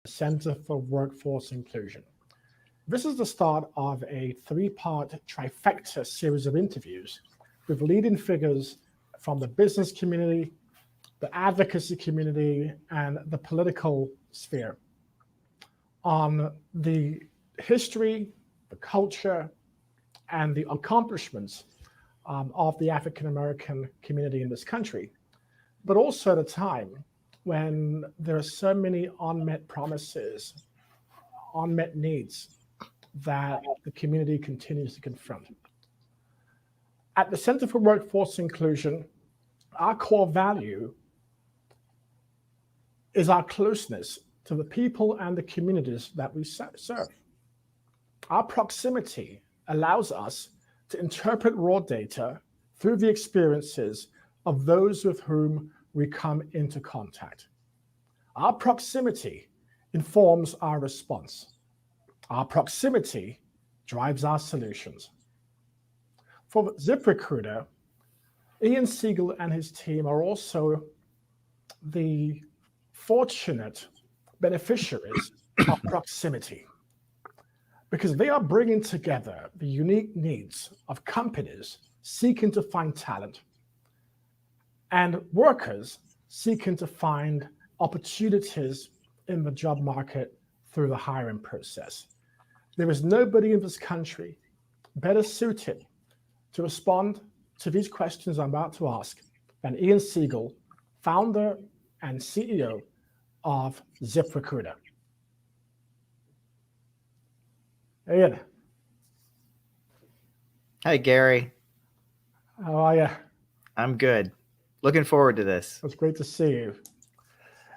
Center for Workforce Inclusion. This is the start of a three-part trifecta series of interviews with leading figures from the business community, the advocacy community, and the political sphere on the history, the culture, and the accomplishments of the African American community in this country, but also at a time when there are so many unmet promises, unmet needs that the community continues to confront. At the Center for Workforce Inclusion, our core value is our closeness to the people and the communities that we serve. Our proximity allows us to interpret raw data through the experiences of those with whom we come into contact. Our proximity informs our response. Our proximity drives our solutions. For ZipRecruiter, Ian Siegel and his team are also the fortunate beneficiaries of proximity because they are bringing together the unique needs of companies seeking to find talent and workers seeking to find opportunities in the job market through the hiring process. There is nobody in this country better suited to respond to these questions I'm about to ask than Ian Siegel, founder and CEO of ZipRecruiter. Ian. Hi, Gary. How are you? I'm good. Looking forward to this. It's great to see you.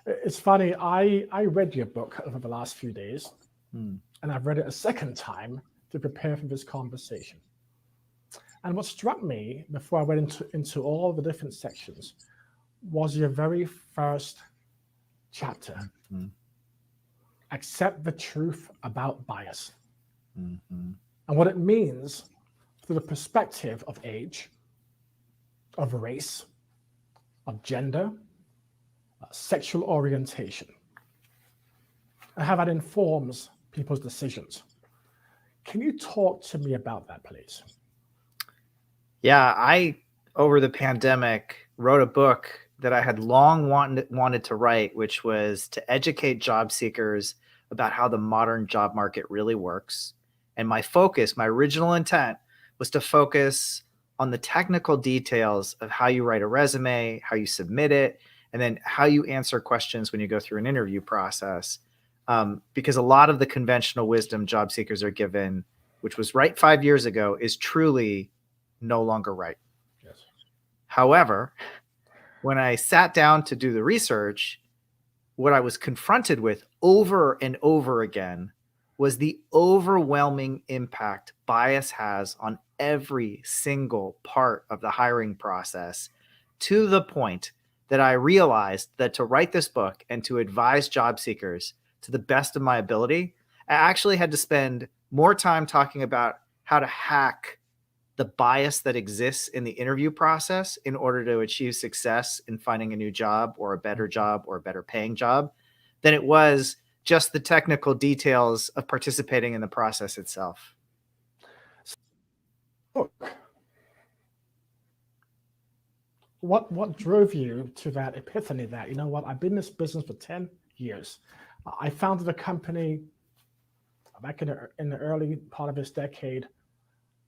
It's funny, I read your book over the last few days, and I've read it a second time to prepare for this conversation. And what struck me before I went into all the different sections was your very first chapter. Accept the truth about bias. And what it means through the perspective of age, of race, of gender, sexual orientation, and how that informs people's decisions. Can you talk to me about that, please? Yeah, I, over the pandemic, wrote a book that I had long wanted to write, which was to educate job seekers about how the modern job market really works. And my focus, my original intent, was to focus on the technical details of how you write a resume, how you submit it, and then how you answer questions when you go through an interview process. Because a lot of the conventional wisdom job seekers are given, which was right 5 years ago, is truly no longer right. Yes. However, when I sat down to do the research, what I was confronted with over and over again was the overwhelming impact bias has on every single part of the hiring process, to the point that I realized that to write this book and to advise job seekers to the best of my ability, I actually had to spend more time talking about how to hack the bias that exists in the interview process in order to achieve success in finding a new job or a better paying job than it was just the technical details of participating in the process itself. What drove you to that epiphany that, you know what, I've been in this business for 10 years. I founded a company back in the early part of this decade,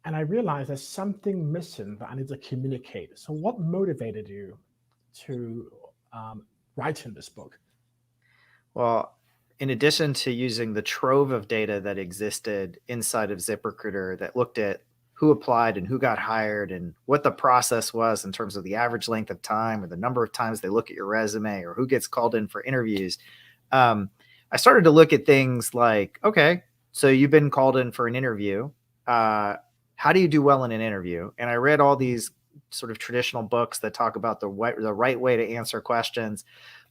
and I realized there's something missing that I need to communicate. So what motivated you to write in this book? Well, in addition to using the trove of data that existed inside of ZipRecruiter that looked at who applied and who got hired and what the process was in terms of the average length of time or the number of times they look at your resume or who gets called in for interviews, I started to look at things like, okay, so you've been called in for an interview. How do you do well in an interview? And I read all these sort of traditional books that talk about the right way to answer questions.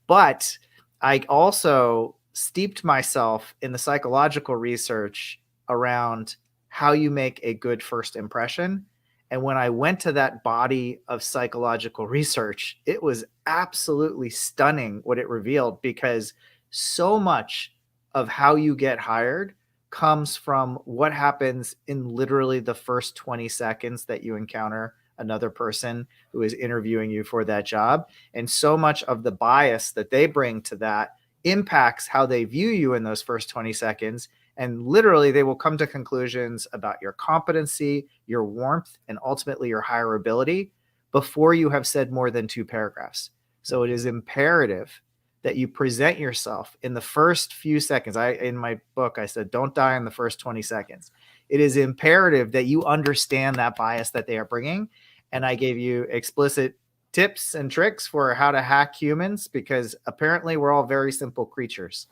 But I also steeped myself in the psychological research around how you make a good first impression. And when I went to that body of psychological research, it was absolutely stunning what it revealed, because so much of how you get hired comes from what happens in literally the first 20 seconds that you encounter another person who is interviewing you for that job. And so much of the bias that they bring to that impacts how they view you in those first 20 seconds. And literally, they will come to conclusions about your competency, your warmth, and ultimately your hireability before you have said more than 2 paragraphs. So it is imperative that you present yourself in the first few seconds. In my book, I said, don't die in the first 20 seconds. It is imperative that you understand that bias that they are bringing. And I gave you explicit tips and tricks for how to hack humans, because apparently we're all very simple creatures.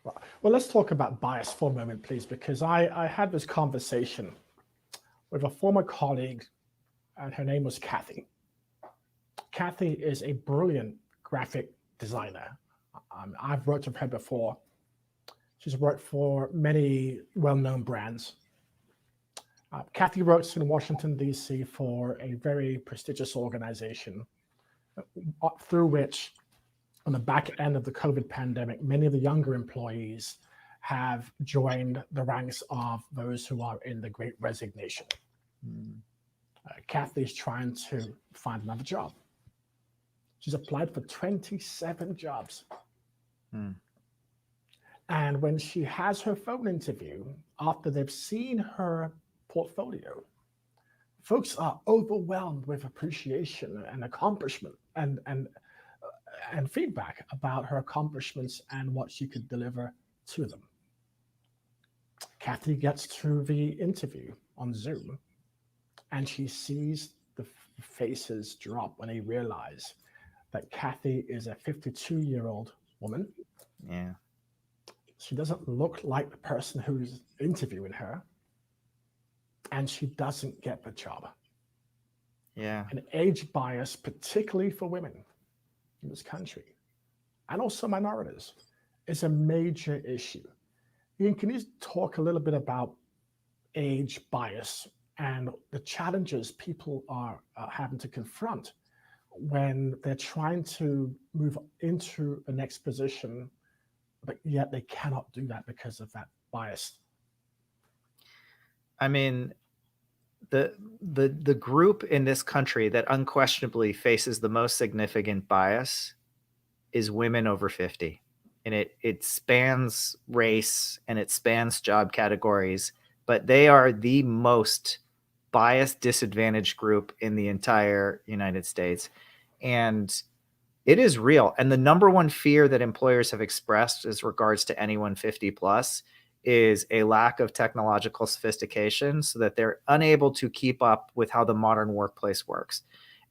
Well, let's talk about bias for a moment, please, because I had this conversation with a former colleague, and her name was Kathy. Kathy is a brilliant graphic designer. I've worked with her before. She's worked for many well-known brands. Kathy works in Washington, D.C. for a very prestigious organization through which, on the back end of the COVID pandemic, many of the younger employees have joined the ranks of those who are in the Great Resignation. Kathy's trying to find another job. She's applied for 27 jobs. And when she has her phone interview, after they've seen her portfolio, folks are overwhelmed with appreciation and accomplishment and feedback about her accomplishments and what she could deliver to them. Kathy gets to the interview on Zoom, and she sees the faces drop when they realize that Kathy is a 52-year-old woman. Yeah. She doesn't look like the person who's interviewing her, and she doesn't get the job. Yeah. And age bias, particularly for women in this country, and also minorities, is a major issue. Ian, can you talk a little bit about age bias and the challenges people are having to confront when they're trying to move into the next position, but yet they cannot do that because of that bias? I mean, the group in this country that unquestionably faces the most significant bias is women over 50. And it spans race and it spans job categories, but they are the most biased, disadvantaged group in the entire United States. And it is real. And the number one fear that employers have expressed as regards to anyone 50 plus is a lack of technological sophistication, so that they're unable to keep up with how the modern workplace works.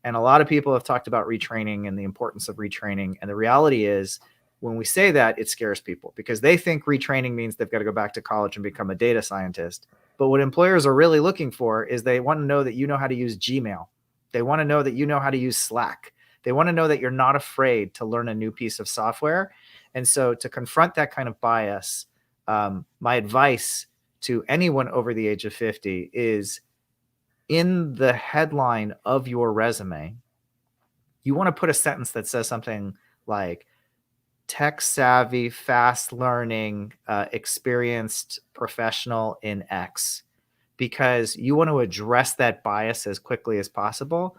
And a lot of people have talked about retraining and the importance of retraining. And the reality is, when we say that, it scares people because they think retraining means they've got to go back to college and become a data scientist. But what employers are really looking for is they want to know that you know how to use Gmail. They want to know that you know how to use Slack. They want to know that you're not afraid to learn a new piece of software. And so to confront that kind of bias, my advice to anyone over the age of 50 is, in the headline of your resume, you want to put a sentence that says something like tech savvy, fast learning, experienced professional in X, because you want to address that bias as quickly as possible.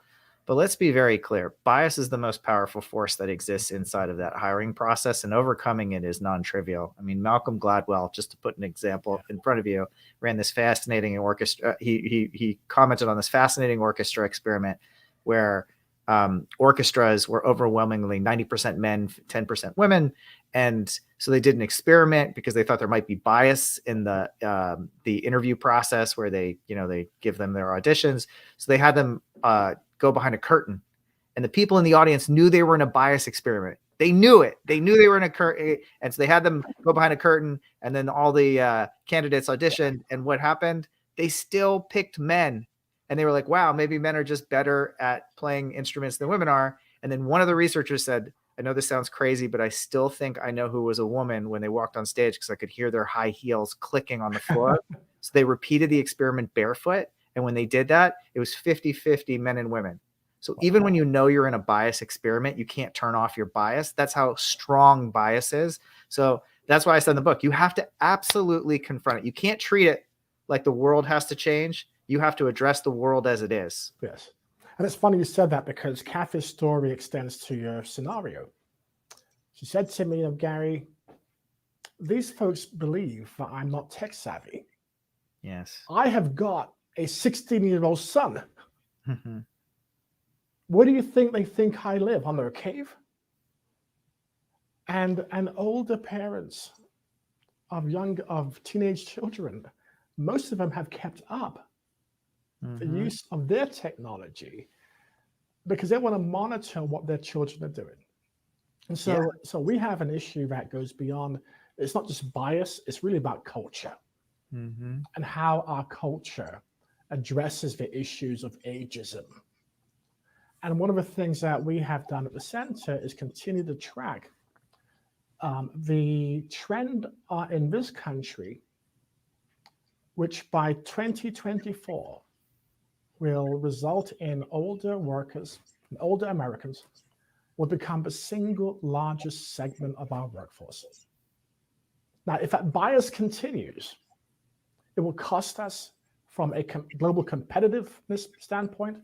But let's be very clear. Bias is the most powerful force that exists inside of that hiring process, and overcoming it is non-trivial. I mean, Malcolm Gladwell, just to put an example in front of you, ran this fascinating orchestra. He commented on this fascinating orchestra experiment where orchestras were overwhelmingly 90% men, 10% women. And so they did an experiment because they thought there might be bias in the interview process where they give them their auditions. So they had them go behind a curtain, and the people in the audience knew they were in a bias experiment. They knew it. They knew they were in a curtain. And so they had them go behind a curtain, and then all the candidates auditioned. And what happened? They still picked men. And they were like, wow, maybe men are just better at playing instruments than women are. And then one of the researchers said, I know this sounds crazy, but I still think I know who was a woman when they walked on stage, because I could hear their high heels clicking on the floor. So they repeated the experiment barefoot. And when they did that, it was 50-50 men and women. So even when you know you're in a bias experiment, you can't turn off your bias. That's how strong bias is. So That's why I said in the book, you have to absolutely confront it. You can't treat it like the world has to change. You have to address the world as it is. Yes. And it's funny you said that, because Kathy's story extends to your scenario. She said to me, Gary, these folks believe that I'm not tech savvy. Yes. I have got a 16-year-old son. Mm-hmm. Where do you think they think I live? Under a cave? And older parents of teenage children, most of them have kept up the use of their technology because they want to monitor what their children are doing. And so, so we have an issue that goes beyond, it's not just bias, it's really about culture and how our culture addresses the issues of ageism. And one of the things that we have done at the center is continue to track the trend in this country, which by 2024 will result in older workers, older Americans will become the single largest segment of our workforce. Now, if that bias continues, it will cost us from a global competitiveness standpoint.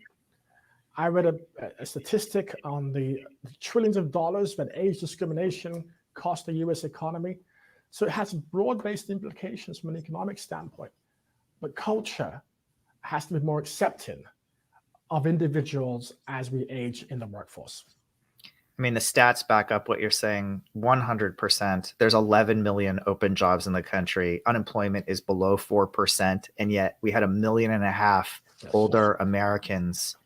I read a statistic on the trillions of dollars that age discrimination cost the US economy. So it has broad-based implications from an economic standpoint. But culture has to be more accepting of individuals as we age in the workforce. I mean, the stats back up what you're saying 100%. There's 11 million open jobs in the country. Unemployment is below 4%. And yet we had 1.5 million older Americans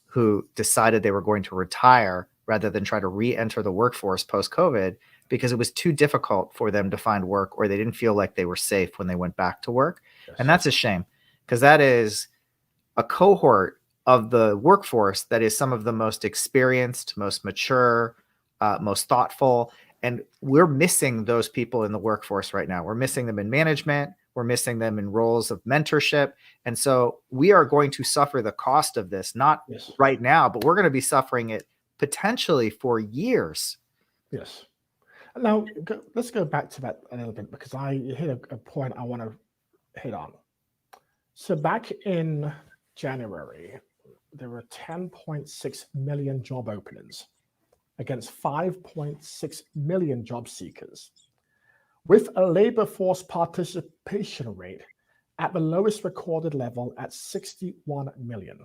who decided they were going to retire rather than try to re-enter the workforce post-COVID because it was too difficult for them to find work, or they didn't feel like they were safe when they went back to work. And that's a shame, because that is a cohort of the workforce that is some of the most experienced, most mature, most thoughtful. And we're missing those people in the workforce right now. We're missing them in management. We're missing them in roles of mentorship. And so we are going to suffer the cost of this, not right now, but we're going to be suffering it potentially for years. Yes. Now, let's go back to that a little bit, because I hit a point I want to hit on. So back in January, there were 10.6 million job openings against 5.6 million job seekers, with a labor force participation rate at the lowest recorded level at 61 million.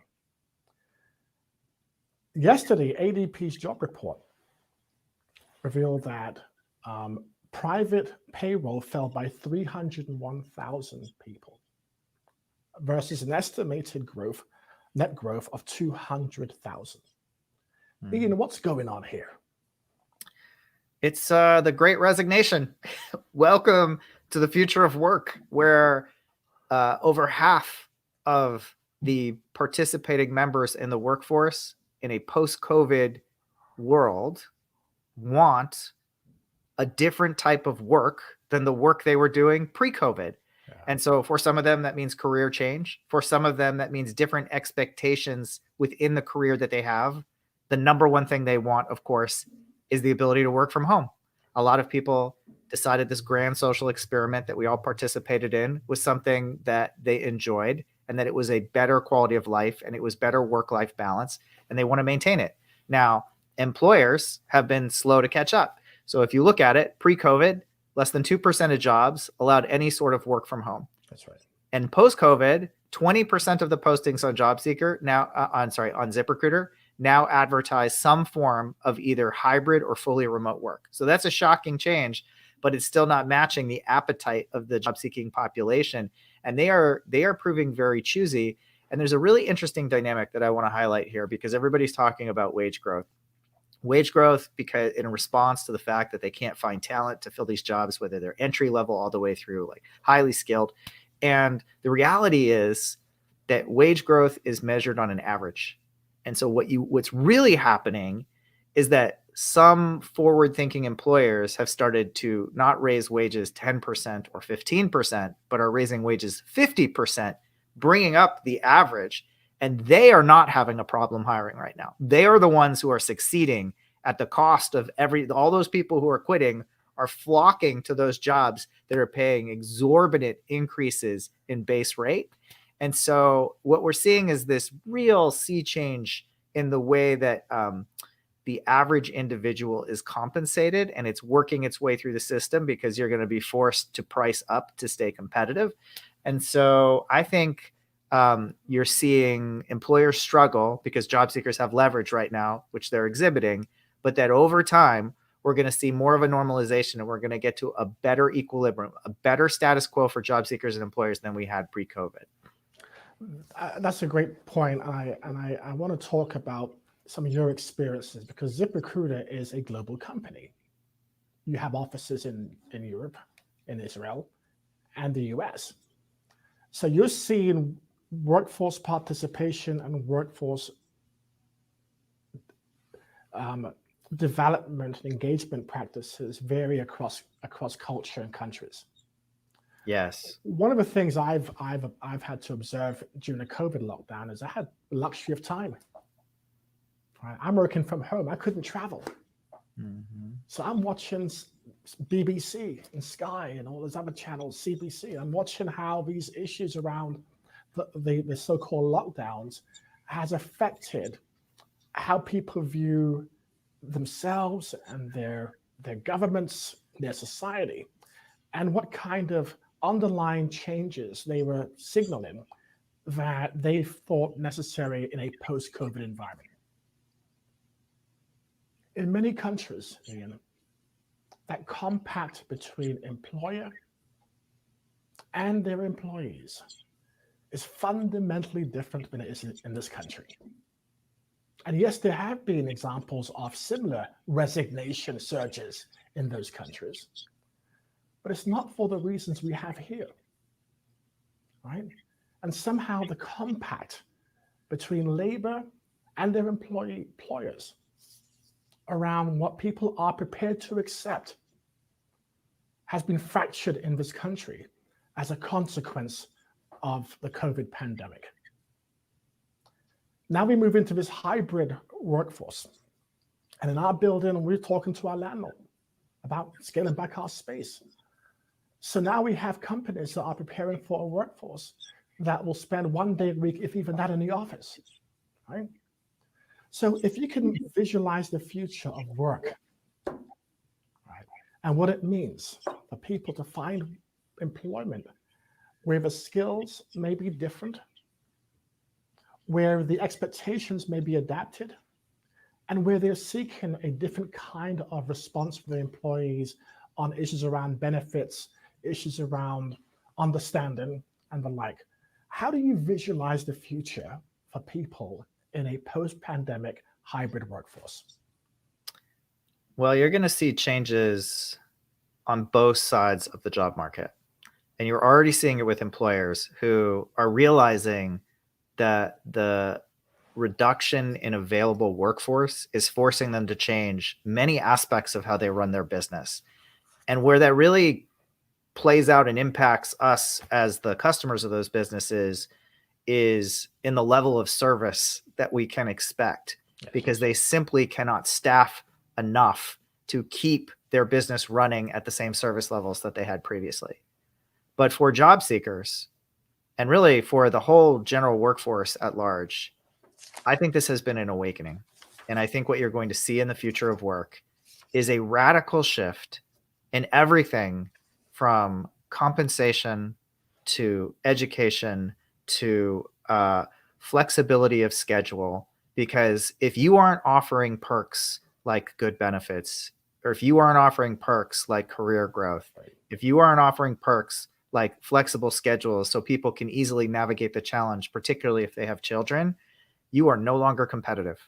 Yesterday, ADP's job report revealed that private payroll fell by 301,000 people versus an estimated net growth of 200,000. Ian, what's going on here? It's the Great Resignation. Welcome to the future of work, where over half of the participating members in the workforce in a post-COVID world want a different type of work than the work they were doing pre-COVID. Yeah. And so for some of them, that means career change. For some of them, that means different expectations within the career that they have. The number one thing they want, of course, is the ability to work from home. A lot of people decided this grand social experiment that we all participated in was something that they enjoyed, and that it was a better quality of life, and it was better work-life balance, and they want to maintain it. Now, employers have been slow to catch up. So if you look at it, pre-COVID, less than 2% of jobs allowed any sort of work from home. That's right. And post-COVID, 20% of the postings on JobSeeker on ZipRecruiter now advertise some form of either hybrid or fully remote work. So that's a shocking change, but it's still not matching the appetite of the job-seeking population. And they are proving very choosy. And there's a really interesting dynamic that I want to highlight here, because everybody's talking about wage growth. Wage growth, because in response to the fact that they can't find talent to fill these jobs, whether they're entry level all the way through like highly skilled. And the reality is that wage growth is measured on an average. And so what's really happening is that some forward-thinking employers have started to not raise wages 10% or 15%, but are raising wages 50%, bringing up the average. And they are not having a problem hiring right now. They are the ones who are succeeding at the cost of all those people who are quitting are flocking to those jobs that are paying exorbitant increases in base rate. And so what we're seeing is this real sea change in the way that the average individual is compensated, and it's working its way through the system because you're going to be forced to price up to stay competitive. And so I think you're seeing employers struggle because job seekers have leverage right now, which they're exhibiting, but that over time, we're going to see more of a normalization, and we're going to get to a better equilibrium, a better status quo for job seekers and employers than we had pre-COVID. That's a great point. I want to talk about some of your experiences, because ZipRecruiter is a global company. You have offices in Europe, in Israel, and the US. So you're seeing workforce participation and workforce development and engagement practices vary across culture and countries. Yes. One of the things I've had to observe during the COVID lockdown is I had the luxury of time. Right? I'm working from home. I couldn't travel. Mm-hmm. So I'm watching BBC and Sky and all those other channels, CBC. I'm watching how these issues around the so-called lockdowns has affected how people view themselves and their governments, their society, and what kind of underlying changes they were signaling that they thought necessary in a post-COVID environment. In many countries, Ian, that compact between employer and their employees is fundamentally different than it is in this country. And yes, there have been examples of similar resignation surges in those countries, but it's not for the reasons we have here, right? And somehow the compact between labor and their employers around what people are prepared to accept has been fractured in this country as a consequence of the COVID pandemic. Now we move into this hybrid workforce. And in our building, we're talking to our landlord about scaling back our space. So now we have companies that are preparing for a workforce that will spend 1 day a week, if even that, in the office, right? So if you can visualize the future of work, right, and what it means for people to find employment where the skills may be different, where the expectations may be adapted, and where they're seeking a different kind of response for the employees on issues around benefits, issues around understanding, and the like. How do you visualize the future for people in a post-pandemic hybrid workforce? Well, you're going to see changes on both sides of the job market. And you're already seeing it with employers who are realizing that the reduction in available workforce is forcing them to change many aspects of how they run their business. And where that really plays out and impacts us as the customers of those businesses is in the level of service that we can expect, because they simply cannot staff enough to keep their business running at the same service levels that they had previously. But for job seekers, and really for the whole general workforce at large, I think this has been an awakening. And I think what you're going to see in the future of work is a radical shift in everything from compensation to education to flexibility of schedule. Because if you aren't offering perks like good benefits, or if you aren't offering perks like career growth, if you aren't offering perks like flexible schedules so people can easily navigate the challenge, particularly if they have children, you are no longer competitive.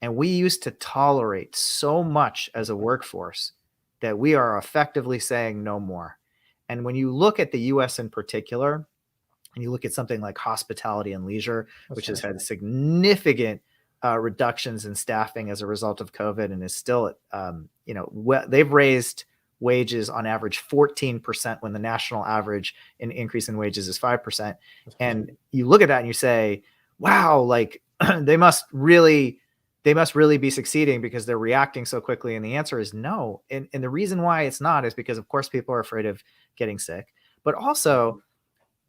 And we used to tolerate so much as a workforce that we are effectively saying no more. And when you look at the US in particular, and you look at something like hospitality and leisure, which has had significant reductions in staffing as a result of COVID and is still, they've raised wages on average 14% when the national average in increase in wages is 5%. And you look at that and you say, wow, like they they must really be succeeding because they're reacting so quickly. And the answer is no. And the reason why it's not is because, of course, people are afraid of getting sick, but also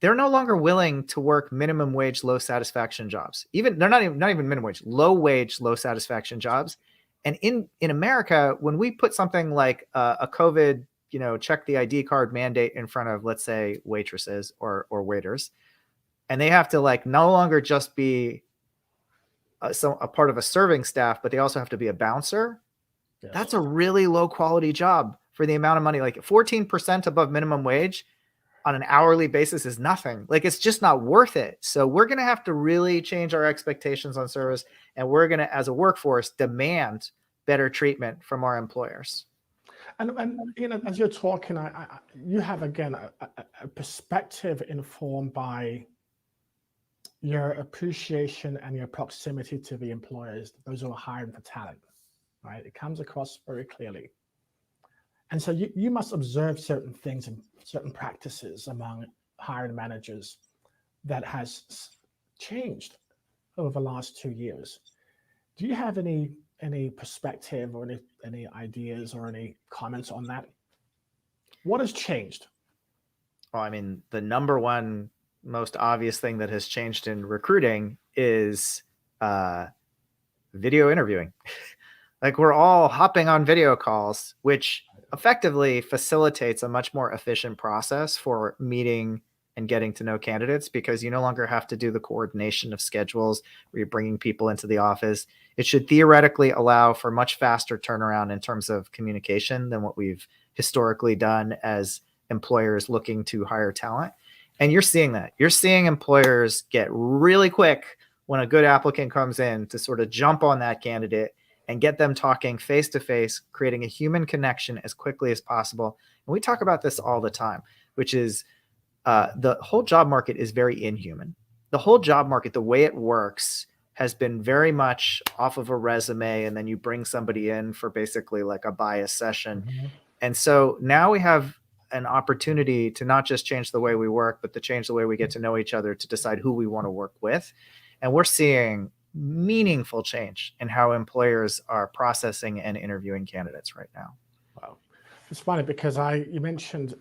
they're no longer willing to work minimum wage, low satisfaction jobs. Even they're not even minimum wage, low wage, low satisfaction jobs. And in America, when we put something like a COVID, check the ID card mandate in front of, let's say, waitresses or waiters, and they have to no longer just be a part of a serving staff, but they also have to be a bouncer. Yes. That's a really low quality job for the amount of money. 14% above minimum wage on an hourly basis is nothing. It's just not worth it. So we're going to have to really change our expectations on service, and we're going to, as a workforce, demand better treatment from our employers. And as you're talking, you have again a perspective informed by your appreciation and your proximity to the employers, those who are hiring for talent, right? It comes across very clearly. And so you must observe certain things and certain practices among hiring managers that has changed over the last 2 years. Do you have any perspective or any ideas or any comments on that? What has changed? Well, I mean, the number one most obvious thing that has changed in recruiting is video interviewing. We're all hopping on video calls, which effectively facilitates a much more efficient process for meeting and getting to know candidates, because you no longer have to do the coordination of schedules where you're bringing people into the office. It should theoretically allow for much faster turnaround in terms of communication than what we've historically done as employers looking to hire talent. And you're seeing that. You're seeing employers get really quick when a good applicant comes in to sort of jump on that candidate and get them talking face to face, creating a human connection as quickly as possible. And we talk about this all the time, which is the whole job market is very inhuman. The whole job market, the way it works, has been very much off of a resume, and then you bring somebody in for basically a bias session. Mm-hmm. And so now we have an opportunity to not just change the way we work, but to change the way we get to know each other, to decide who we want to work with. And we're seeing meaningful change in how employers are processing and interviewing candidates right now. Wow. It's funny because you mentioned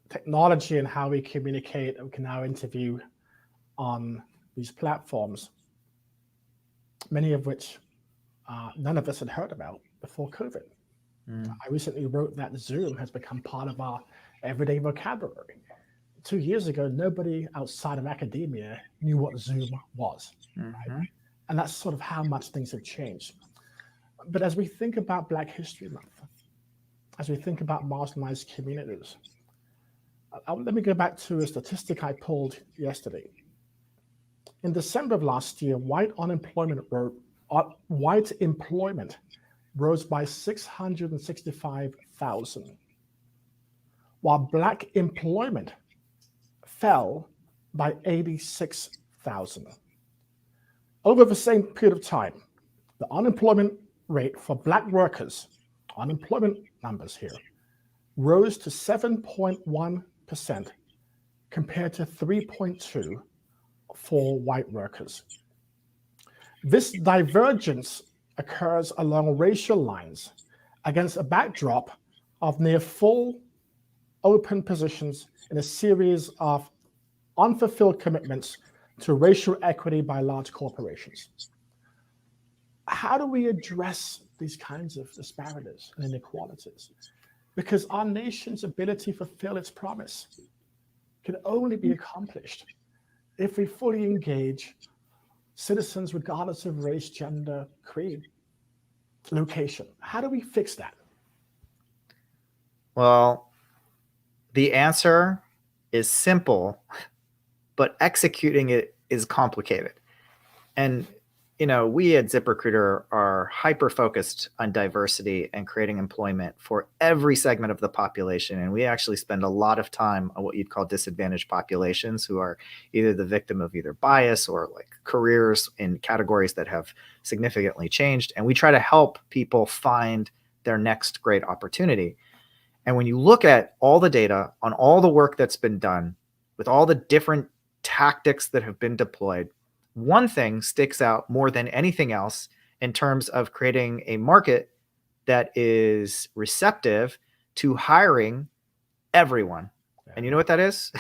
technology and how we communicate and can now interview on these platforms, many of which none of us had heard about before COVID. I recently wrote that Zoom has become part of our everyday vocabulary. 2 years ago, nobody outside of academia knew what Zoom was. Mm-hmm. Right? And that's sort of how much things have changed. But as we think about Black History Month, as we think about marginalized communities, let me go back to a statistic I pulled yesterday. In December of last year, white employment rose by 665,000, while Black employment fell by 86,000. Over the same period of time, the unemployment rate for Black workers, unemployment numbers here, rose to 7.1% compared to 3.2% for white workers. This divergence occurs along racial lines against a backdrop of near full open positions in a series of unfulfilled commitments to racial equity by large corporations. How do we address these kinds of disparities and inequalities? Because our nation's ability to fulfill its promise can only be accomplished if we fully engage citizens regardless of race, gender, creed, location. How do we fix that? Well, the answer is simple, but executing it is complicated. And, we at ZipRecruiter are hyper-focused on diversity and creating employment for every segment of the population. And we actually spend a lot of time on what you'd call disadvantaged populations, who are either the victim of either bias or careers in categories that have significantly changed. And we try to help people find their next great opportunity. And when you look at all the data on all the work that's been done with all the different tactics that have been deployed, one thing sticks out more than anything else in terms of creating a market that is receptive to hiring everyone. And you know what that is?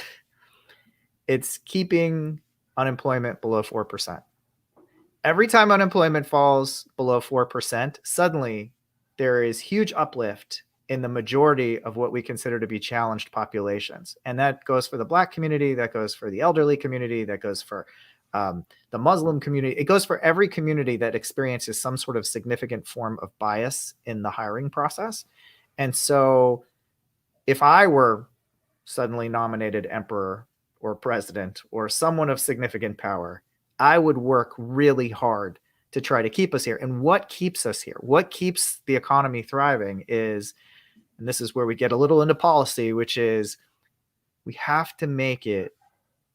It's keeping unemployment below 4%. Every time unemployment falls below 4%, suddenly there is huge uplift in the majority of what we consider to be challenged populations. And that goes for the Black community, that goes for the elderly community, that goes for the Muslim community. It goes for every community that experiences some sort of significant form of bias in the hiring process. And so if I were suddenly nominated emperor or president or someone of significant power, I would work really hard to try to keep us here. And what keeps us here, what keeps the economy thriving is, and this is where we get a little into policy, which is we have to make it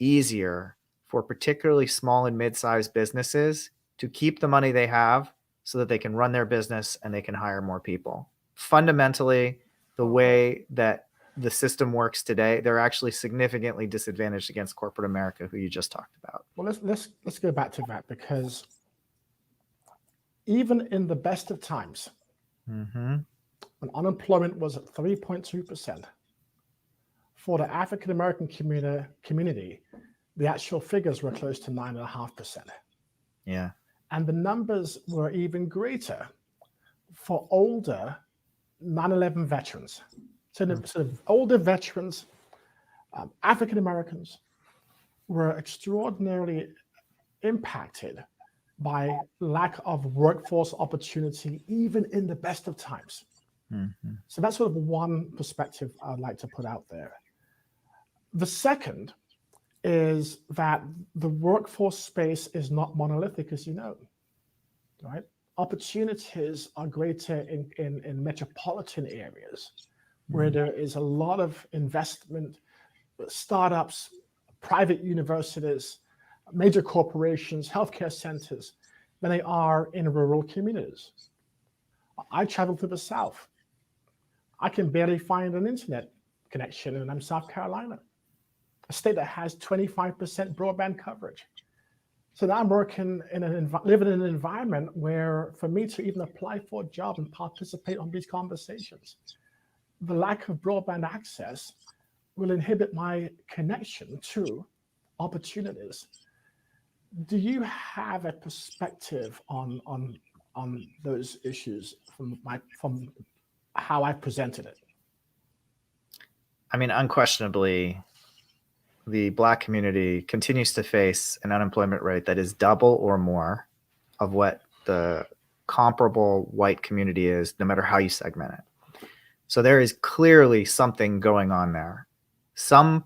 easier for particularly small and mid-sized businesses to keep the money they have so that they can run their business and they can hire more people. Fundamentally, the way that the system works today, they're actually significantly disadvantaged against corporate America, who you just talked about. Well, let's go back to that, because even in the best of times, when unemployment was at 3.2%, for the African American community, the actual figures were close to 9.5%. Yeah. And the numbers were even greater for older 9/11 veterans. So the sort of older veterans, African Americans, were extraordinarily impacted by lack of workforce opportunity, even in the best of times. So that's sort of one perspective I'd like to put out there. The second is that the workforce space is not monolithic, as you know, right? Opportunities are greater in metropolitan areas where there is a lot of investment, startups, private universities, major corporations, healthcare centers, than they are in rural communities. I travel to the South. I can barely find an internet connection, and I'm South Carolina, a state that has 25% broadband coverage. So now I'm living in an environment where, for me to even apply for a job and participate on these conversations, the lack of broadband access will inhibit my connection to opportunities. Do you have a perspective on those issues from how I presented it? I mean, unquestionably, the Black community continues to face an unemployment rate that is double or more of what the comparable white community is, no matter how you segment it. So there is clearly something going on there. Some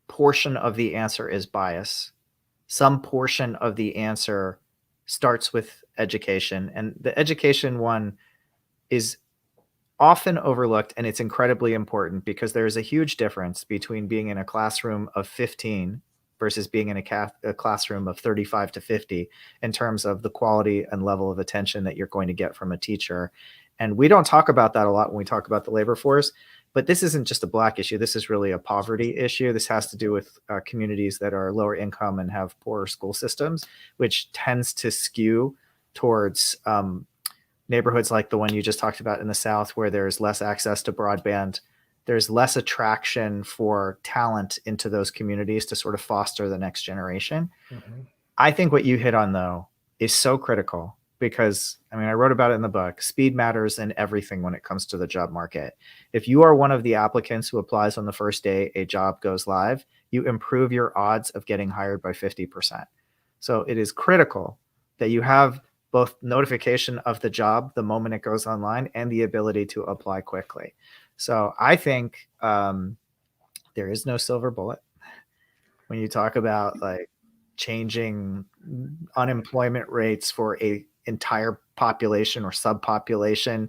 portion of the answer is bias. Some portion of the answer starts with education. And the education one is often overlooked, and it's incredibly important because there is a huge difference between being in a classroom of 15 versus being in a classroom of 35 to 50 in terms of the quality and level of attention that you're going to get from a teacher. And we don't talk about that a lot when we talk about the labor force, but this isn't just a Black issue. This is really a poverty issue. This has to do with communities that are lower income and have poorer school systems, which tends to skew towards neighborhoods like the one you just talked about in the South, where there's less access to broadband. There's less attraction for talent into those communities to sort of foster the next generation. I think what you hit on, though, is so critical because, I mean, I wrote about it in the book. Speed matters in everything when it comes to the job market. If you are one of the applicants who applies on the first day a job goes live, you improve your odds of getting hired by 50%. So it is critical that you have both notification of the job the moment it goes online and the ability to apply quickly. So I think there is no silver bullet when you talk about like changing unemployment rates for a entire population or subpopulation.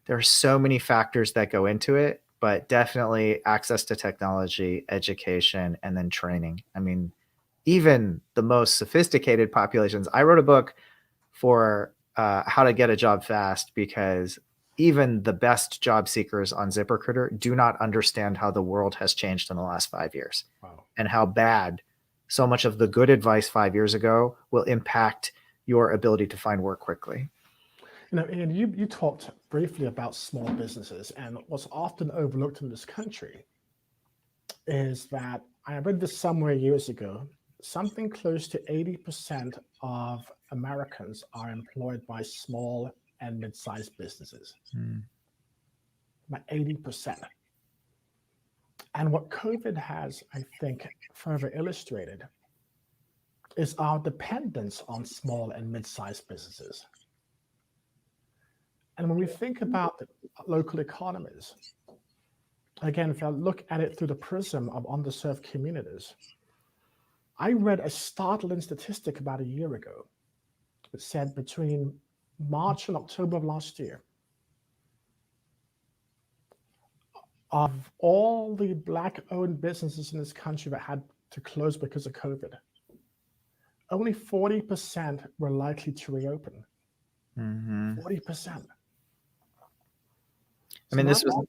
There are so many factors that go into it, but definitely access to technology, education, and then training. I mean, even the most sophisticated populations. I wrote a book for how to get a job fast because even the best job seekers on ZipRecruiter do not understand how the world has changed in the last 5 years. Wow. And how bad so much of the good advice 5 years ago will impact your ability to find work quickly. Ian, you talked briefly about small businesses, and what's often overlooked in this country is that I read this somewhere years ago. Something close to 80% of Americans are employed by small and mid-sized businesses. About 80%. And what COVID has, I think, further illustrated is our dependence on small and mid-sized businesses. And when we think about the local economies, again, if I look at it through the prism of underserved communities, I read a startling statistic about a year ago that said between March and October of last year, of all the Black-owned businesses in this country that had to close because of COVID, only 40% were likely to reopen. 40%. I mean, this was.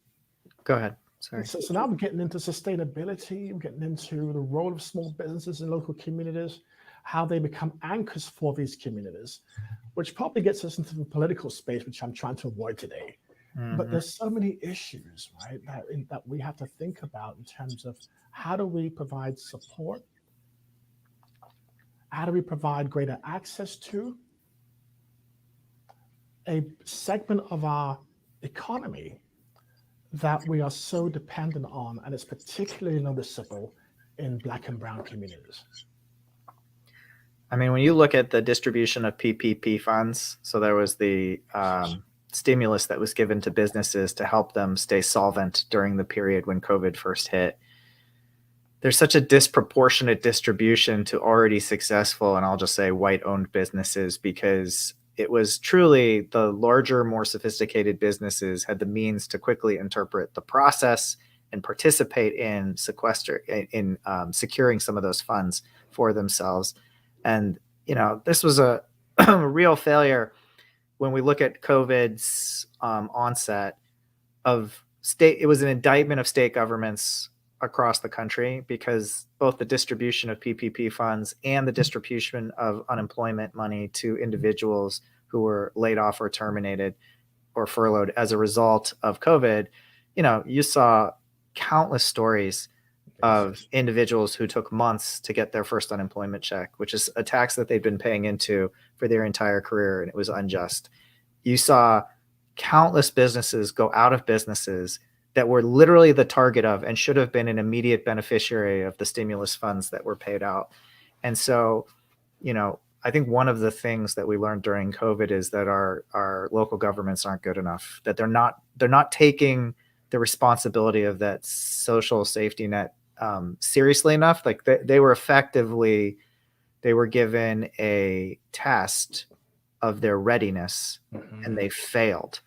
Go ahead. Sorry. So now we're getting into sustainability, we're getting into the role of small businesses in local communities, how they become anchors for these communities, which probably gets us into the political space, which I'm trying to avoid today. But there's so many issues, right, that we have to think about in terms of how do we provide support? How do we provide greater access to a segment of our economy that we are so dependent on, and it's particularly noticeable in Black and brown communities? I mean, when you look at the distribution of PPP funds, so there was the stimulus that was given to businesses to help them stay solvent during the period when COVID first hit. There's such a disproportionate distribution to already successful, and I'll just say white-owned businesses, because it was truly the larger, more sophisticated businesses had the means to quickly interpret the process and participate in securing some of those funds for themselves. And, this was a real failure when we look at COVID's onset of state. It was an indictment of state governments across the country, because both the distribution of PPP funds and the distribution of unemployment money to individuals who were laid off or terminated or furloughed as a result of COVID, you saw countless stories of individuals who took months to get their first unemployment check, which is a tax that they'd been paying into for their entire career, and it was unjust. You saw countless businesses go out of businesses that were literally the target of and should have been an immediate beneficiary of the stimulus funds that were paid out. And so, I think one of the things that we learned during COVID is that our local governments aren't good enough, that they're not taking the responsibility of that social safety net seriously enough. Like they were given a test of their readiness, and they failed.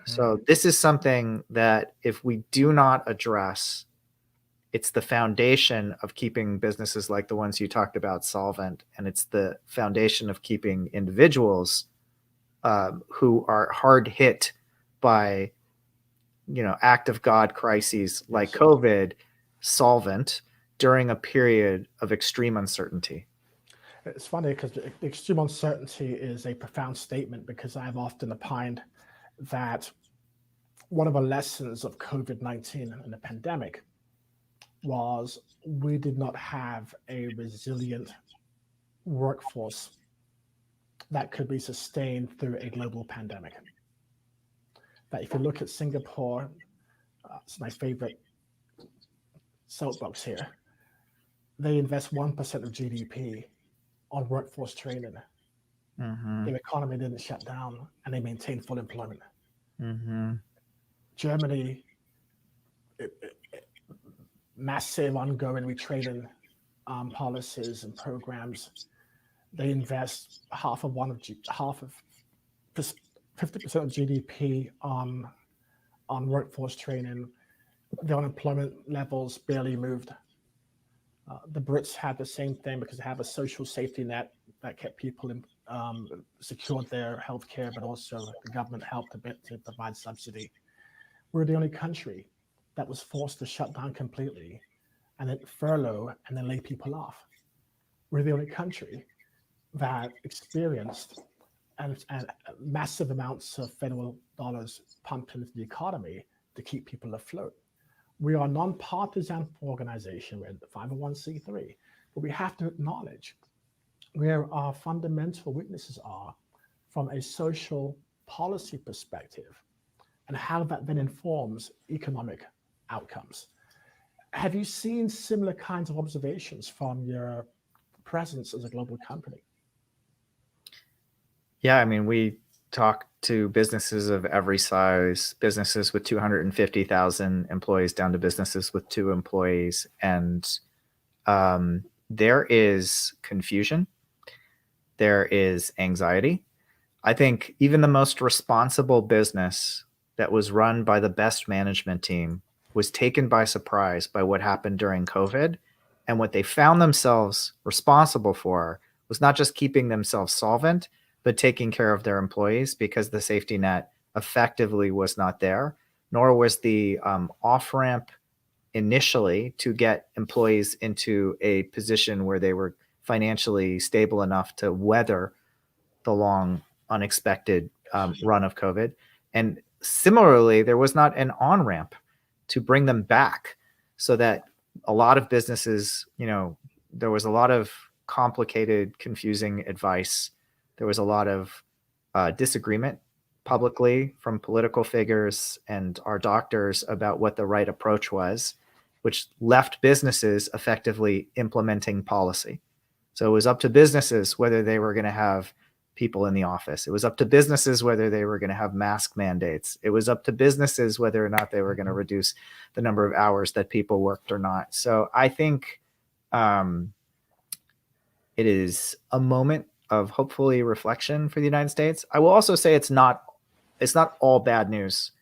So this is something that if we do not address, it's the foundation of keeping businesses like the ones you talked about solvent, and it's the foundation of keeping individuals who are hard hit by act of God crises like COVID solvent during a period of extreme uncertainty. It's funny because extreme uncertainty is a profound statement, because I've often opined that one of the lessons of COVID-19 and the pandemic was we did not have a resilient workforce that could be sustained through a global pandemic. That if you look at Singapore, it's my favorite soapbox here, they invest 1% of GDP on workforce training. Their economy didn't shut down, and they maintained full employment. Germany, massive ongoing retraining policies and programs. They invest 50% of GDP on workforce training. The unemployment levels barely moved. The Brits had the same thing because they have a social safety net that kept people secured their health care, but also the government helped a bit to provide subsidy. We're the only country that was forced to shut down completely and then furlough and then lay people off. We're the only country that experienced and massive amounts of federal dollars pumped into the economy to keep people afloat. We are a nonpartisan organization. We're the 501c3, but we have to acknowledge where our fundamental weaknesses are from a social policy perspective and how that then informs economic outcomes. Have you seen similar kinds of observations from your presence as a global company? Yeah, I mean, we talk to businesses of every size, businesses with 250,000 employees down to businesses with 2 employees. And there is confusion. There is anxiety. I think even the most responsible business that was run by the best management team was taken by surprise by what happened during COVID. And what they found themselves responsible for was not just keeping themselves solvent, but taking care of their employees, because the safety net effectively was not there, nor was the off-ramp initially to get employees into a position where they were financially stable enough to weather the long, unexpected run of COVID. And similarly, there was not an on-ramp to bring them back, so that a lot of businesses, there was a lot of complicated, confusing advice. There was a lot of disagreement publicly from political figures and our doctors about what the right approach was, which left businesses effectively implementing policy. So it was up to businesses whether they were going to have people in the office. It was up to businesses whether they were going to have mask mandates. It was up to businesses whether or not they were going to reduce the number of hours that people worked or not. So I think it is a moment of hopefully reflection for the United States. I will also say it's not all bad news.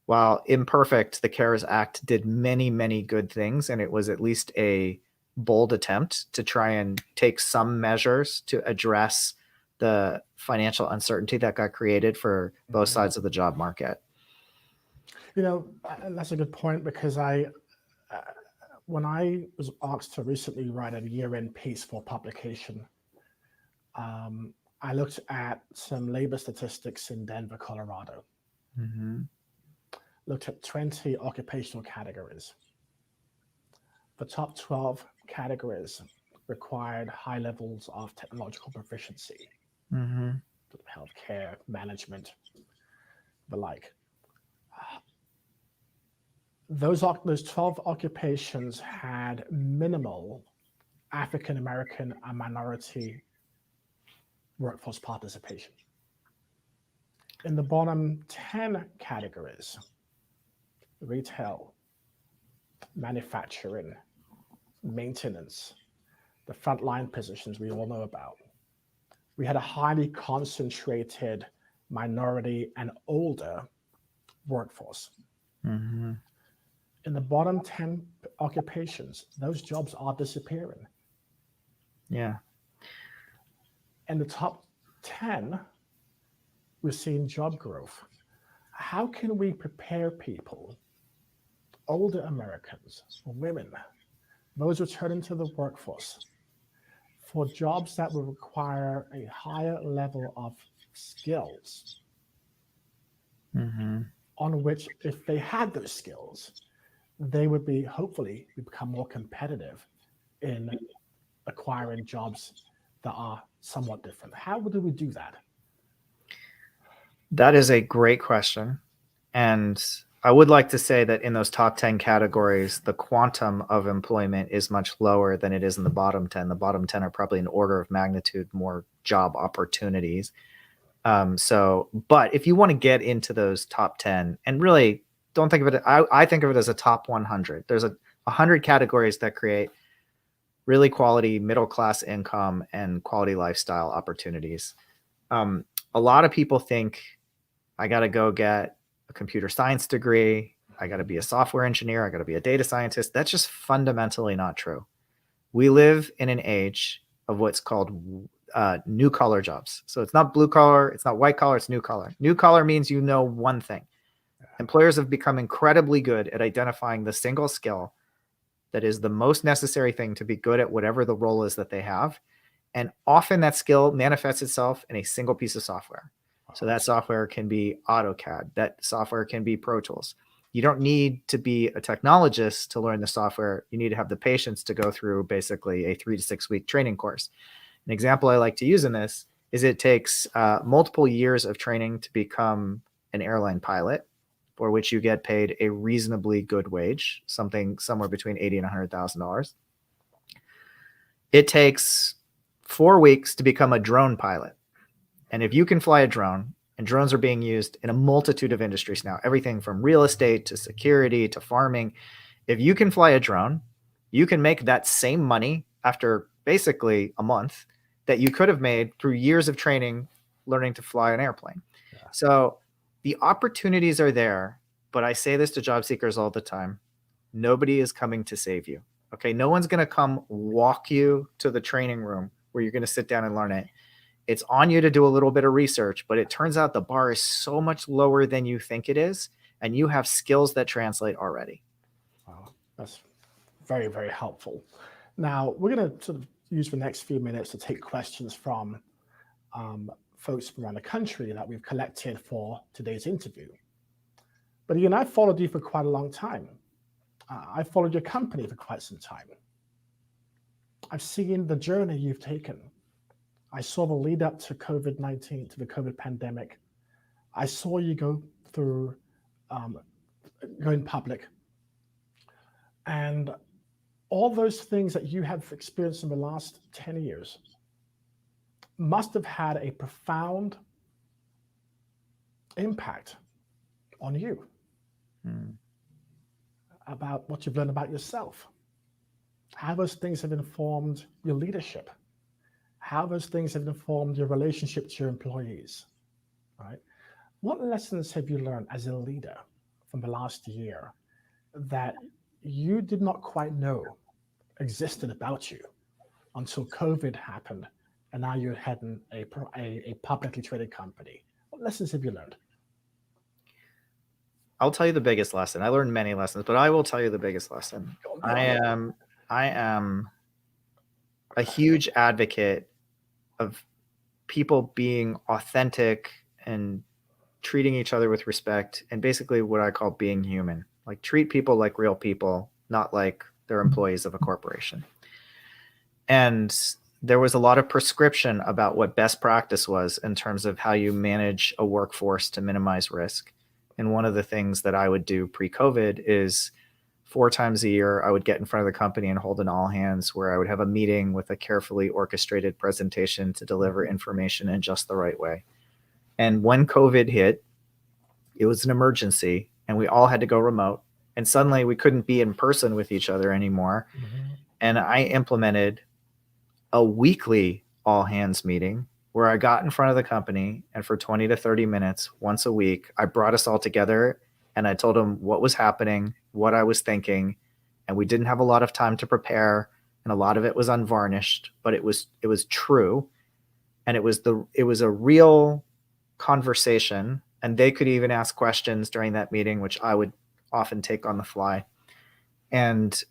While imperfect, the CARES Act did many, many good things, and it was at least a bold attempt to try and take some measures to address the financial uncertainty that got created for both sides of the job market. That's a good point, because when I was asked to recently write a year-end piece for publication, I looked at some labor statistics in Denver, Colorado. Mm-hmm. Looked at 20 occupational categories. The top 12 categories required high levels of technological proficiency, mm-hmm. healthcare, management, the like. Those 12 occupations had minimal African American and minority workforce participation. In the bottom 10 categories, retail, manufacturing, maintenance, the frontline positions we all know about, we had a highly concentrated minority and older workforce. Mm-hmm. In the bottom 10 occupations, those jobs are disappearing. Yeah. In the top 10, we're seeing job growth. How can we prepare people, older Americans, women, those returning to the workforce, for jobs that will require a higher level of skills, mm-hmm. on which, if they had those skills, they would hopefully become more competitive in acquiring jobs that are somewhat different? How do we do that? That is a great question. And I would like to say that in those top 10 categories, the quantum of employment is much lower than it is in the bottom 10. The bottom 10 are probably an order of magnitude more job opportunities. But if you want to get into those top 10, and really don't think of it, I think of it as a top 100. There's 100 categories that create really quality middle-class income and quality lifestyle opportunities. A lot of people think I got to go get a computer science degree. I got to be a software engineer. I got to be a data scientist. That's just fundamentally not true. We live in an age of what's called new collar jobs. So it's not blue collar, it's not white collar, it's new collar. New collar means you know one thing. Employers have become incredibly good at identifying the single skill that is the most necessary thing to be good at whatever the role is that they have. And often that skill manifests itself in a single piece of software. So that software can be AutoCAD. That software can be Pro Tools. You don't need to be a technologist to learn the software. You need to have the patience to go through basically a 3 to 6 week training course. An example I like to use in this is it takes multiple years of training to become an airline pilot, for which you get paid a reasonably good wage, somewhere between $80,000 and $100,000. It takes 4 weeks to become a drone pilot. And if you can fly a drone, and drones are being used in a multitude of industries now, everything from real estate to security to farming. If you can fly a drone, you can make that same money after basically a month that you could have made through years of training learning to fly an airplane. Yeah. So the opportunities are there, but I say this to job seekers all the time. Nobody is coming to save you. Okay. No one's going to come walk you to the training room where you're going to sit down and learn it. It's on you to do a little bit of research, but it turns out the bar is so much lower than you think it is, and you have skills that translate already. Wow, that's very, very helpful. Now, we're going to sort of use the next few minutes to take questions from folks from around the country that we've collected for today's interview. But Ian, I've followed you for quite a long time. I followed your company for quite some time. I've seen the journey you've taken. I saw the lead up to COVID-19, to the COVID pandemic. I saw you go through going public. And all those things that you have experienced in the last 10 years must have had a profound impact on you about what you've learned about yourself, how those things have informed your leadership, how those things have informed your relationship to your employees, right? What lessons have you learned as a leader from the last year that you did not quite know existed about you until COVID happened and now you're heading a publicly traded company? What lessons have you learned? I'll tell you the biggest lesson. I learned many lessons, but I will tell you the biggest lesson. I am a huge advocate of people being authentic and treating each other with respect, and basically what I call being human. Like, treat people like real people, not like they're employees of a corporation. And there was a lot of prescription about what best practice was in terms of how you manage a workforce to minimize risk. And one of the things that I would do pre-COVID is 4 times a year, I would get in front of the company and hold an all hands where I would have a meeting with a carefully orchestrated presentation to deliver information in just the right way. And when COVID hit, it was an emergency and we all had to go remote. And suddenly we couldn't be in person with each other anymore. Mm-hmm. And I implemented a weekly all hands meeting where I got in front of the company, and for 20 to 30 minutes once a week, I brought us all together and I told them what was happening, what I was thinking. And we didn't have a lot of time to prepare, and a lot of it was unvarnished, but it was true. And it was a real conversation, and they could even ask questions during that meeting, which I would often take on the fly. And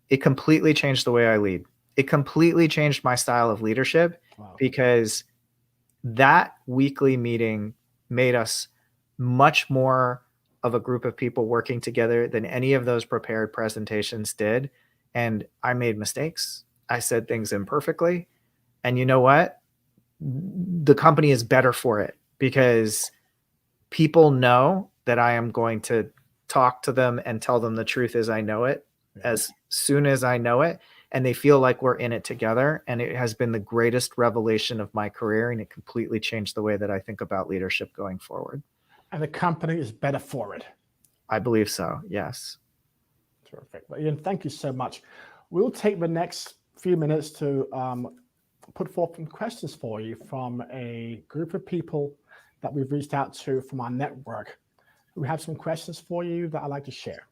it completely changed the way I lead. It completely changed my style of leadership. Wow. Because that weekly meeting made us much more of a group of people working together than any of those prepared presentations did. And I made mistakes. I said things imperfectly. And you know what? The company is better for it, because people know that I am going to talk to them and tell them the truth as I know it, as soon as I know it. And they feel like we're in it together. And it has been the greatest revelation of my career. And it completely changed the way that I think about leadership going forward. And the company is better for it. I believe so. Yes. Terrific. Well, Ian, thank you so much. We'll take the next few minutes to put forth some questions for you from a group of people that we've reached out to from our network. We have some questions for you that I'd like to share.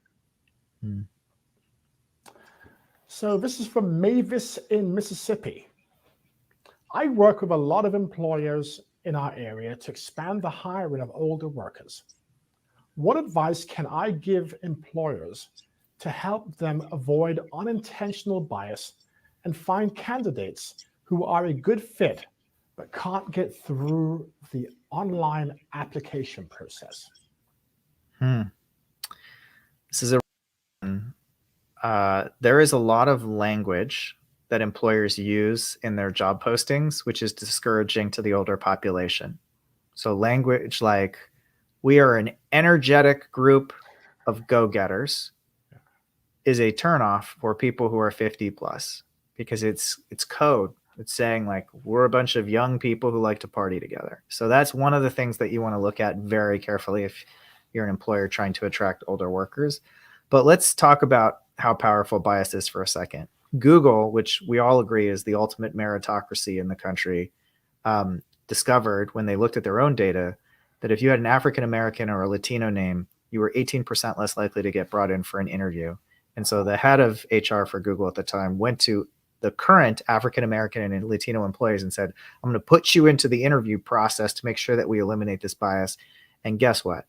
So this is from Mavis in Mississippi. I work with a lot of employers in our area to expand the hiring of older workers. What advice can I give employers to help them avoid unintentional bias and find candidates who are a good fit but can't get through the online application process? This is there is a lot of language that employers use in their job postings, which is discouraging to the older population. So language like, we are an energetic group of go-getters, is a turnoff for people who are 50 plus, because it's code. It's saying like, we're a bunch of young people who like to party together. So that's one of the things that you want to look at very carefully if you're an employer trying to attract older workers. But let's talk about how powerful bias is for a second. Google, which we all agree is the ultimate meritocracy in the country, discovered when they looked at their own data that if you had an African American or a Latino name, you were 18% less likely to get brought in for an interview. And so the head of HR for Google at the time went to the current African American and Latino employees and said, I'm going to put you into the interview process to make sure that we eliminate this bias. And guess what?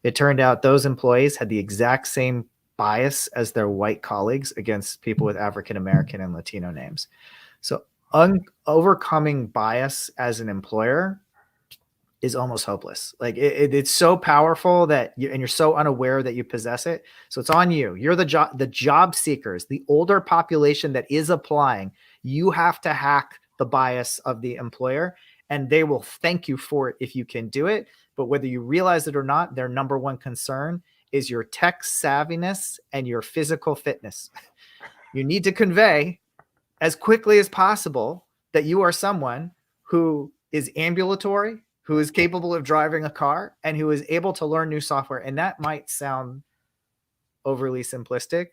It turned out those employees had the exact same bias as their white colleagues against people with African American and Latino names. So overcoming bias as an employer is almost hopeless. Like it's so powerful that you're so unaware that you possess it. So it's on you. You're the job seekers, the older population that is applying. You have to hack the bias of the employer, and they will thank you for it if you can do it. But whether you realize it or not, their number one concern is your tech savviness and your physical fitness. You need to convey as quickly as possible that you are someone who is ambulatory, who is capable of driving a car, and who is able to learn new software. And that might sound overly simplistic,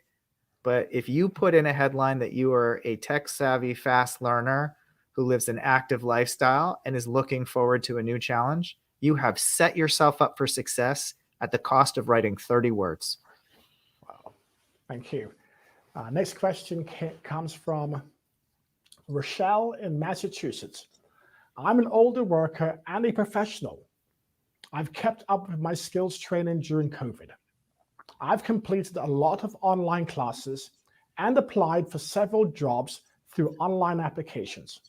but if you put in a headline that you are a tech savvy, fast learner who lives an active lifestyle and is looking forward to a new challenge, you have set yourself up for success at the cost of writing 30 words. Wow. Thank you. Next question comes from Rochelle in Massachusetts. I'm an older worker and a professional. I've kept up with my skills training during COVID. I've completed a lot of online classes and applied for several jobs through online applications.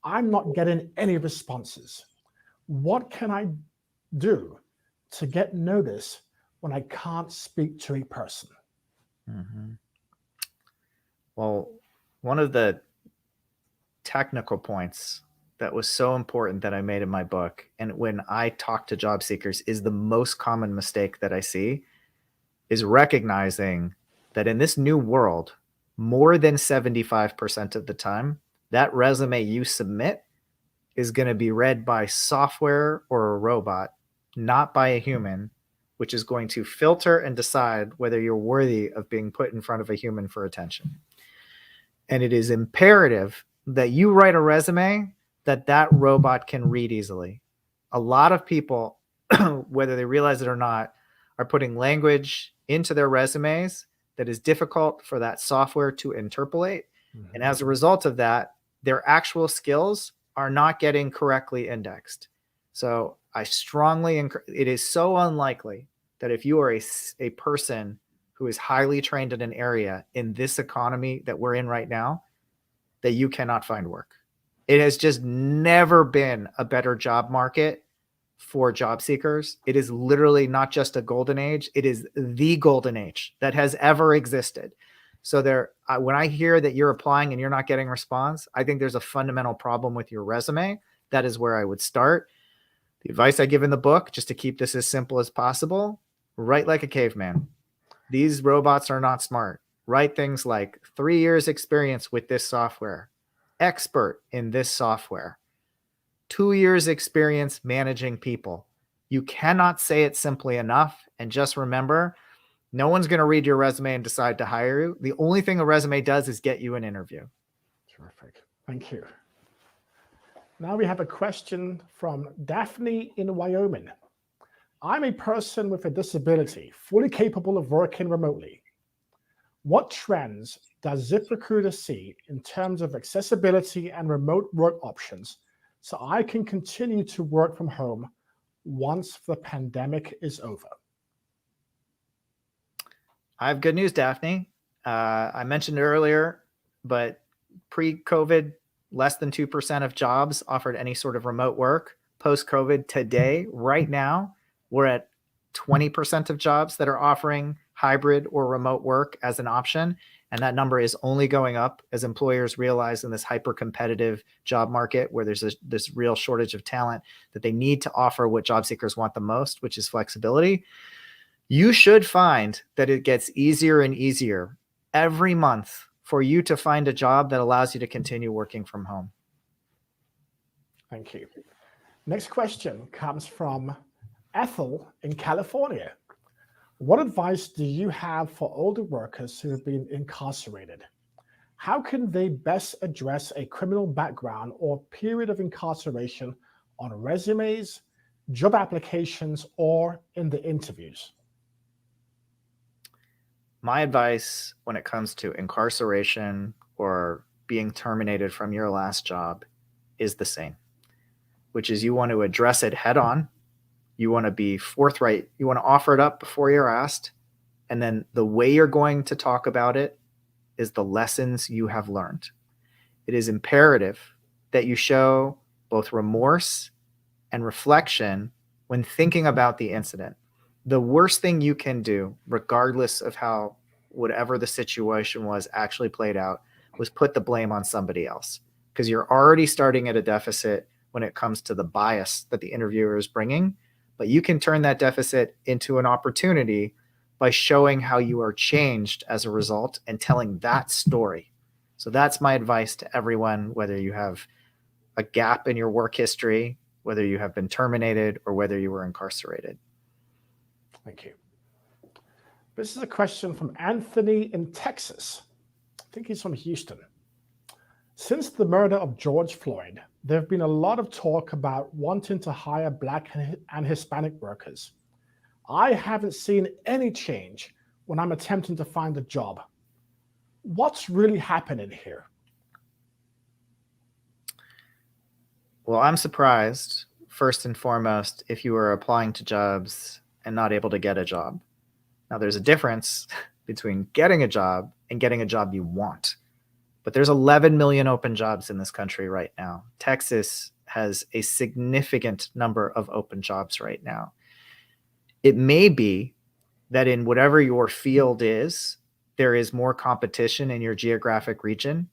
I'm not getting any responses. What can I do to get notice when I can't speak to a person? Mm-hmm. Well, one of the technical points that was so important that I made in my book, and when I talk to job seekers, is the most common mistake that I see, is recognizing that in this new world, more than 75% of the time, that resume you submit is going to be read by software or a robot, not by a human, which is going to filter and decide whether you're worthy of being put in front of a human for attention. And it is imperative that you write a resume that robot can read easily. A lot of people, whether they realize it or not, are putting language into their resumes that is difficult for that software to interpolate. Mm-hmm. And as a result of that, their actual skills are not getting correctly indexed. So I strongly encourage, it is so unlikely that if you are a person who is highly trained in an area in this economy that we're in right now, that you cannot find work. It has just never been a better job market for job seekers. It is literally not just a golden age. It is the golden age that has ever existed. So when I hear that you're applying and you're not getting response, I think there's a fundamental problem with your resume. That is where I would start. The advice I give in the book, just to keep this as simple as possible, write like a caveman. These robots are not smart. Write things like 3 years experience with this software, expert in this software, 2 years experience managing people. You cannot say it simply enough. And just remember, no one's going to read your resume and decide to hire you. The only thing a resume does is get you an interview. Terrific. Thank you. Now we have a question from Daphne in Wyoming. I'm a person with a disability, fully capable of working remotely. What trends does ZipRecruiter see in terms of accessibility and remote work options so I can continue to work from home once the pandemic is over? I have good news, Daphne. I mentioned it earlier, but pre-COVID, less than 2% of jobs offered any sort of remote work. Post-COVID, today, right now, we're at 20% of jobs that are offering hybrid or remote work as an option. And that number is only going up as employers realize in this hyper-competitive job market where there's this real shortage of talent that they need to offer what job seekers want the most, which is flexibility. You should find that it gets easier and easier every month for you to find a job that allows you to continue working from home. Thank you. Next question comes from Ethel in California. What advice do you have for older workers who have been incarcerated? How can they best address a criminal background or period of incarceration on resumes, job applications, or in the interviews? My advice when it comes to incarceration or being terminated from your last job is the same, which is you want to address it head on. You want to be forthright. You want to offer it up before you're asked. And then the way you're going to talk about it is the lessons you have learned. It is imperative that you show both remorse and reflection when thinking about the incident. The worst thing you can do, regardless of how whatever the situation was actually played out, was put the blame on somebody else, because you're already starting at a deficit when it comes to the bias that the interviewer is bringing. But you can turn that deficit into an opportunity by showing how you are changed as a result and telling that story. So that's my advice to everyone, whether you have a gap in your work history, whether you have been terminated, or whether you were incarcerated. Thank you. This is a question from Anthony in Texas. I think he's from Houston. Since the murder of George Floyd, there have been a lot of talk about wanting to hire Black and Hispanic workers. I haven't seen any change when I'm attempting to find a job. What's really happening here? Well, I'm surprised, first and foremost, if you are applying to jobs and not able to get a job. Now, there's a difference between getting a job and getting a job you want. But there's 11 million open jobs in this country right now. Texas has a significant number of open jobs right now. It may be that in whatever your field is, there is more competition in your geographic region.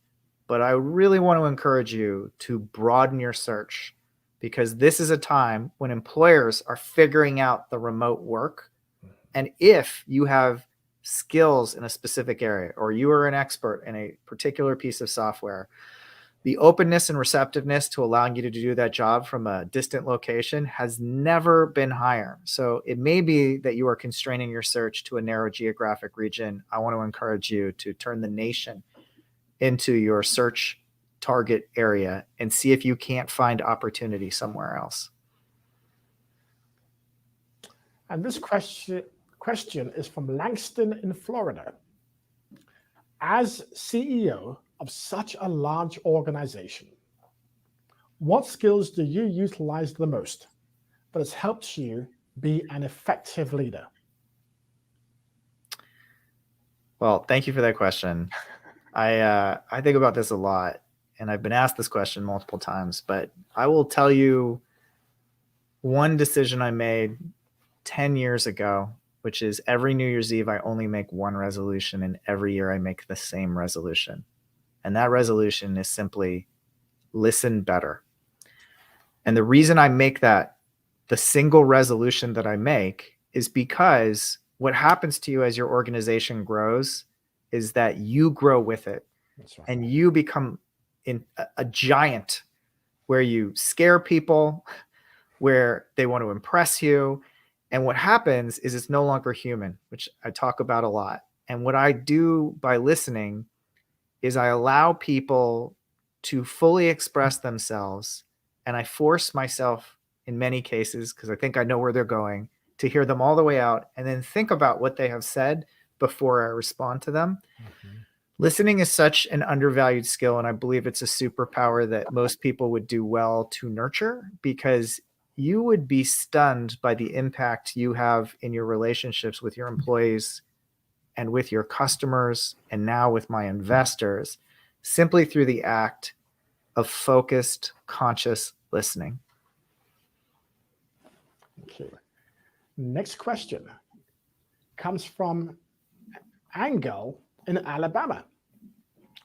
But I really want to encourage you to broaden your search, because this is a time when employers are figuring out the remote work. And if you have skills in a specific area, or you are an expert in a particular piece of software, the openness and receptiveness to allowing you to do that job from a distant location has never been higher. So it may be that you are constraining your search to a narrow geographic region. I want to encourage you to turn the nation into your search target area and see if you can't find opportunity somewhere else. And this question is from Langston in Florida. As CEO of such a large organization, what skills do you utilize the most that has helped you be an effective leader? Well, thank you for that question. I think about this a lot, and I've been asked this question multiple times, but I will tell you one decision I made 10 years ago, which is every New Year's Eve, I only make one resolution, and every year I make the same resolution. And that resolution is simply listen better. And the reason I make that the single resolution that I make is because what happens to you as your organization grows is that you grow with it. That's right. And you become a giant where you scare people, where they want to impress you. And what happens is it's no longer human, which I talk about a lot. And what I do by listening is I allow people to fully express themselves. And I force myself in many cases, because I think I know where they're going, to hear them all the way out and then think about what they have said before I respond to them. Mm-hmm. Listening is such an undervalued skill, and I believe it's a superpower that most people would do well to nurture, because you would be stunned by the impact you have in your relationships with your employees and with your customers and now with my investors simply through the act of focused, conscious listening. Okay. Next question comes from Angel in Alabama,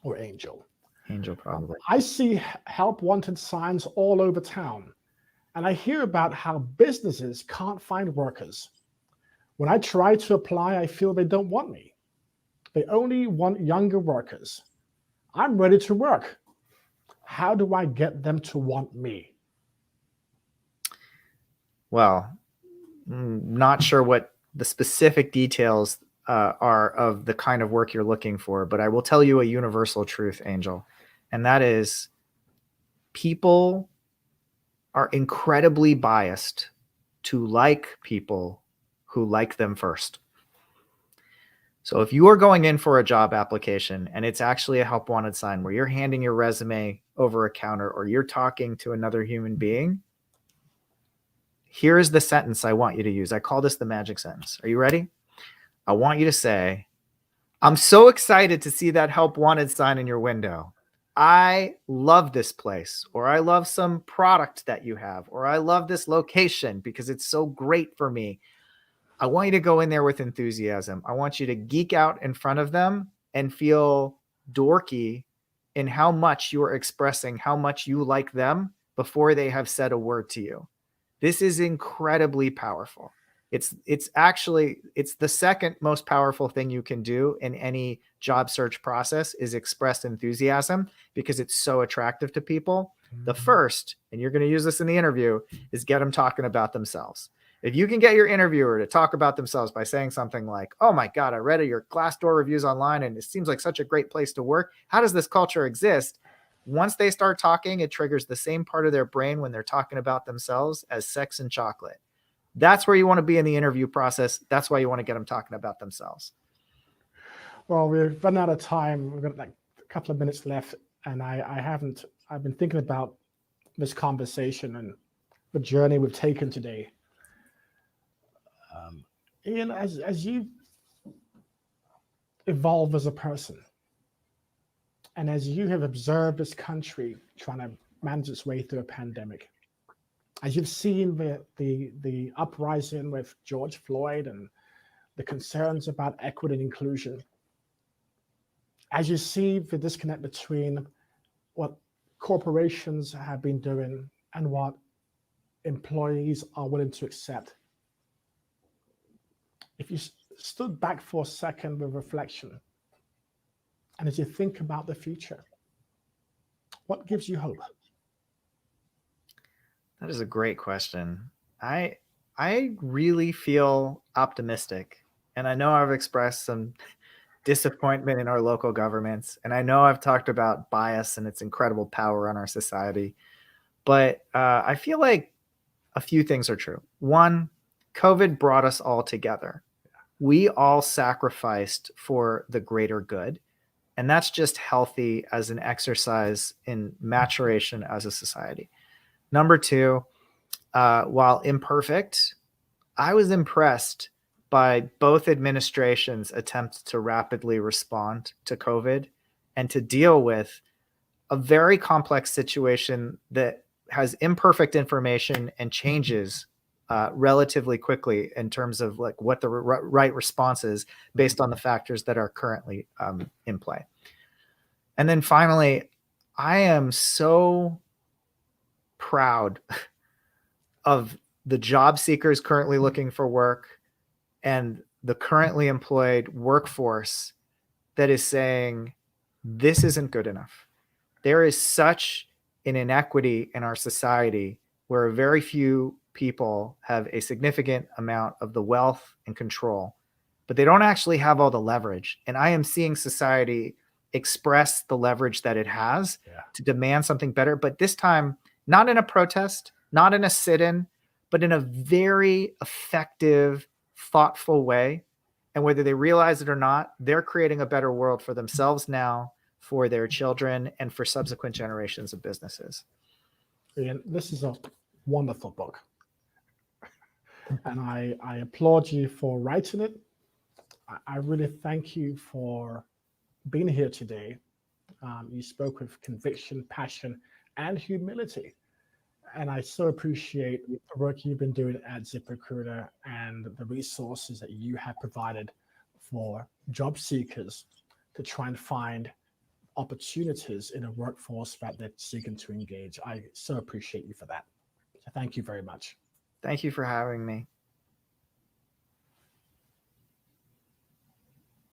or Angel. Angel, probably. I see help wanted signs all over town, and I hear about how businesses can't find workers. When I try to apply, I feel they don't want me. They only want younger workers. I'm ready to work. How do I get them to want me? Well, not sure what the specific details are of the kind of work you're looking for, but I will tell you a universal truth, Angel, and that is people are incredibly biased to like people who like them first. So if you are going in for a job application and it's actually a help wanted sign where you're handing your resume over a counter or you're talking to another human being, here is the sentence I want you to use. I call this the magic sentence. Are you ready? I want you to say, I'm so excited to see that help wanted sign in your window. I love this place, or I love some product that you have, or I love this location because it's so great for me. I want you to go in there with enthusiasm. I want you to geek out in front of them and feel dorky in how much you are expressing how much you like them before they have said a word to you. This is incredibly powerful. It's the second most powerful thing you can do in any job search process is express enthusiasm because it's so attractive to people. The first, and you're going to use this in the interview, is get them talking about themselves. If you can get your interviewer to talk about themselves by saying something like, oh my God, I read your Glassdoor reviews online and it seems like such a great place to work. How does this culture exist? Once they start talking, it triggers the same part of their brain when they're talking about themselves as sex and chocolate. That's where you want to be in the interview process. That's why you want to get them talking about themselves. Well, we've run out of time. We've got like a couple of minutes left, and I've been thinking about this conversation and the journey we've taken today. Ian, as you evolve as a person, and as you have observed this country trying to manage its way through a pandemic, as you've seen the uprising with George Floyd and the concerns about equity and inclusion, as you see the disconnect between what corporations have been doing and what employees are willing to accept, if you stood back for a second with reflection, and as you think about the future, what gives you hope? That is a great question. I really feel optimistic, and I know I've expressed some disappointment in our local governments, and I know I've talked about bias and its incredible power on our society, but I feel like a few things are true. One, COVID brought us all together. We all sacrificed for the greater good, and that's just healthy as an exercise in maturation as a society. Number two, while imperfect, I was impressed by both administrations' attempts to rapidly respond to COVID and to deal with a very complex situation that has imperfect information and changes relatively quickly in terms of like what the right response is based on the factors that are currently in play. And then finally, I am so proud of the job seekers currently looking for work and the currently employed workforce that is saying, this isn't good enough. There is such an inequity in our society where very few people have a significant amount of the wealth and control, but they don't actually have all the leverage. And I am seeing society express the leverage that it has to demand something better, but this time, not in a protest, not in a sit-in, but in a very effective, thoughtful way. And whether they realize it or not, they're creating a better world for themselves now, for their children, and for subsequent generations of businesses. Ian, this is a wonderful book. And I applaud you for writing it. I really thank you for being here today. You spoke with conviction, passion, and humility. And I so appreciate the work you've been doing at ZipRecruiter and the resources that you have provided for job seekers to try and find opportunities in a workforce that they're seeking to engage. I so appreciate you for that. So thank you very much. Thank you for having me.